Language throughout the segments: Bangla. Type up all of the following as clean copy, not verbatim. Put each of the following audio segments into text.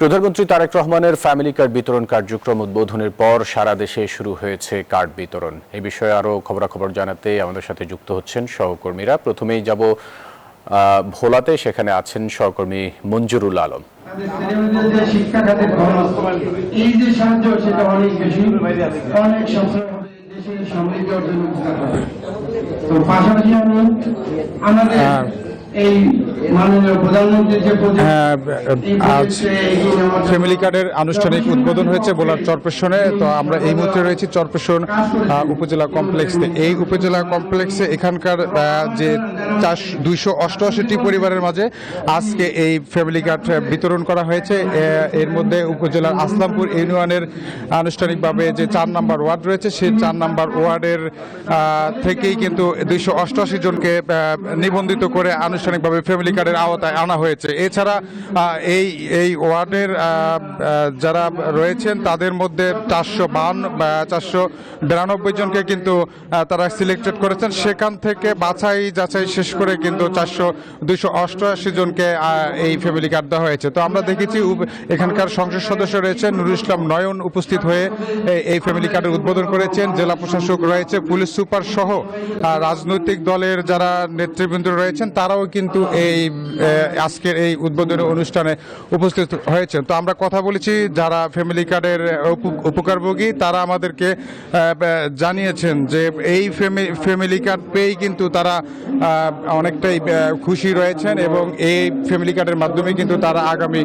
প্রধানমন্ত্রী তারেক রহমানের ফ্যামিলি কার্ড বিতরণ কার্যক্রম উদ্বোধনের পর সারা দেশে শুরু হয়েছে কার্ড বিতরণ। এই বিষয়ে আরো খবরাখবর জানাতে আমাদের সাথে যুক্ত হচ্ছেন সহকর্মীরা। প্রথমেই যাব ভোলাতে, সেখানে আছেন সহকর্মী মঞ্জুরুল আলম। এই যে সাহায্য সেটা অনেক বেশি, অনেক সফল হবে, দেশের সমৃদ্ধি অর্জন হবে। তো পাশাপাশি আমি আমাদের এই মাননীয় প্রধানমন্ত্রীর যে আজ ফ্যামিলি কার্ডের আনুষ্ঠানিক উদ্বোধন হয়েছে ভোলার চরপেশনে। তো আমরা এই মুহূর্তে রয়েছি চরপেশন উপজেলা কমপ্লেক্সে। এই উপজেলা কমপ্লেক্সে এখানকার যে 288টি পরিবারের মাঝে আজকে এই ফ্যামিলি কার্ড বিতরণ করা হয়েছে। এর মধ্যে উপজেলার আসলামপুর ইউনিয়নের আনুষ্ঠানিকভাবে যে 4 নম্বর ওয়ার্ড রয়েছে, সেই 4 নম্বর ওয়ার্ডের থেকেই কিন্তু 288 জনকে নিবন্ধিত করে আনুষ্ঠানিকভাবে ফ্যামিলি কার্ডের আওতায় আনা হয়েছে। এছাড়া এই ওয়ার্ডের যারা রয়েছেন তাদের মধ্যে 492 জনকে কিন্তু তারা সিলেক্টেড করেছেন। সেখান থেকে বাছাই যাচাই শেষ করে কিন্তু 288 জনকে এই ফ্যামিলি কার্ড দেওয়া হয়েছে। তো আমরা দেখেছি এখানকার সংসদ সদস্য রয়েছেন নুরুল ইসলাম নয়ন উপস্থিত হয়ে এই ফ্যামিলি কার্ডের উদ্বোধন করেছেন। জেলা প্রশাসক রয়েছে, পুলিশ সুপার সহ রাজনৈতিক দলের যারা নেতৃবৃন্দ রয়েছেন তারাও কিন্তু এই আজকের এই উদ্বোধনী অনুষ্ঠানে উপস্থিত হয়েছেন। তো আমরা কথা বলেছি যারা ফ্যামিলি কার্ডের উপকারভোগী, তারা আমাদেরকে জানিয়েছেন যে এই ফ্যামিলি কার্ড পেয়েই কিন্তু তারা অনেকটাই খুশি রয়েছেন এবং এই ফ্যামিলি কার্ডের মাধ্যমে কিন্তু তারা আগামী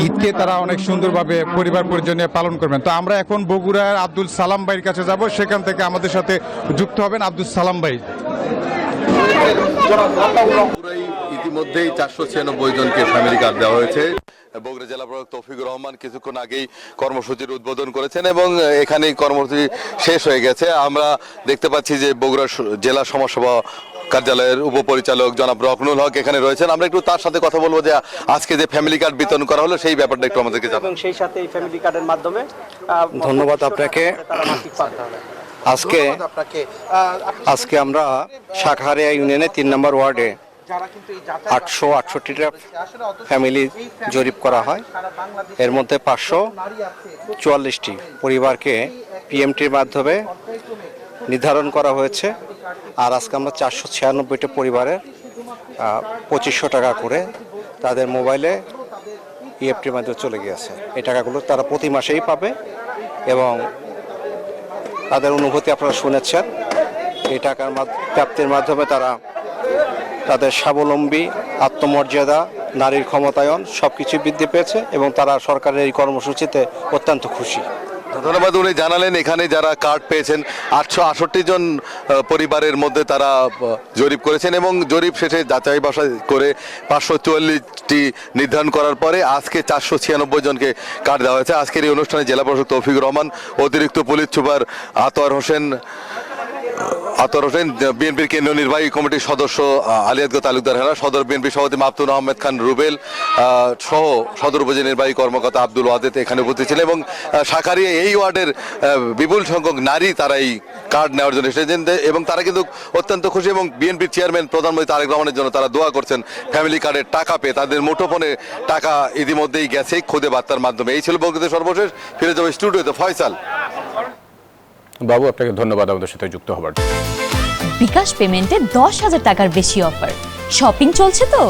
ঈদকে তারা অনেক সুন্দরভাবে পরিবার পরিজন নিয়ে পালন করবেন। তো আমরা এখন বগুড়ার আব্দুল সালাম ভাইয়ের কাছে যাব, সেখান থেকে আমাদের সাথে যুক্ত হবেন আব্দুল সালাম ভাই। ইতিমধ্যেই 496 জনকে ফ্যামিলি কার্ড দেওয়া হয়েছে। বগুড়া জেলা প্রশাসক তৌফিকুর রহমান কিছুক্ষণ আগেই কর্মসূচির উদ্বোধন করেছেন এবং এখানে কর্মসূচি শেষ হয়ে গেছে। আমরা দেখতে পাচ্ছি যে বগুড়া জেলা সমাজসেবা কার্যালয়ের উপপরিচালক জনাব রকনুল হক এখানে রয়েছেন। আমরা একটু তার সাথে কথা বলবো যে আজকে যে ফ্যামিলি কার্ড বিতরণ করা হলো সেই ব্যাপারটা একটু আমাদেরকে জানান। এবং সেই সাথে এই ফ্যামিলি কার্ডের মাধ্যমে ধন্যবাদ আপনাকে। আজকে আমরা শাখাহারিয়া ইউনিয়নের 3 নম্বর ওয়ার্ডে 868টা ফ্যামিলি জরিপ করা হয়। এর মধ্যে 544টি পরিবারকে পিএমটির মাধ্যমে নির্ধারণ করা হয়েছে। আর আজকে আমরা 496টা পরিবারের 2500 টাকা করে তাদের মোবাইলে ইএফটির মাধ্যমে চলে গিয়েছে। এই টাকাগুলো তারা প্রতি মাসেই পাবে এবং তাদের অনুভূতি আপনারা শুনেছেন। এই টাকার প্রাপ্তির মাধ্যমে তারা তাদের স্বাবলম্বী, আত্মমর্যাদা, নারীর ক্ষমতায়ন সবকিছু বৃদ্ধি পেয়েছে এবং তারা সরকারের এই কর্মসূচিতে অত্যন্ত খুশি। ধন্যবাদ। উনি জানালেন এখানে যারা কার্ড পেয়েছেন 868 জন পরিবারের মধ্যে তারা জরিপ করেছেন এবং জরিপ শেষে যাচাই বাছাই করে 544টি নির্ধারণ করার পরে আজকে 496 জনকে কার্ড দেওয়া হয়েছে। আজকের এই অনুষ্ঠানে জেলা প্রশাসক তৌফিকুর রহমান, অতিরিক্ত পুলিশ সুপার আতোয়ার হোসেন, বিএনপির কেন্দ্রীয় নির্বাহী কমিটির সদস্য আলিয়াদগ তালুকদার হেরা, সদর বিএনপি সভাপতি মাহতুন আহমেদ খান রুবেল সহ সদর উপজেলা নির্বাহী কর্মকর্তা আব্দুল ওয়াদেদ এখানে উপস্থিত ছিলেন এবং শাখারিয়া এই ওয়ার্ডের বিপুল সংখ্যক নারী তারা এই কার্ড নেওয়ার জন্য এসেছেন এবং তারা কিন্তু অত্যন্ত খুশি এবং বিএনপির চেয়ারম্যান প্রধানমন্ত্রী তারেক রহমানের জন্য তারা দোয়া করছেন ফ্যামিলি কার্ডের টাকা পেয়ে। তাদের মুঠোফোনে টাকা ইতিমধ্যেই গেছে খুদে বার্তার মাধ্যমে। এই ছিল বগুড়াতে সর্বশেষ। ফিরে যাবো স্টুডিওতে। ফয়সাল বাবু, আপনাকে ধন্যবাদ আমাদের সাথে যুক্ত হবার জন্য। বিকাশ পেমেন্টে 10,000 টাকার বেশি অফার। শপিং চলছে তো।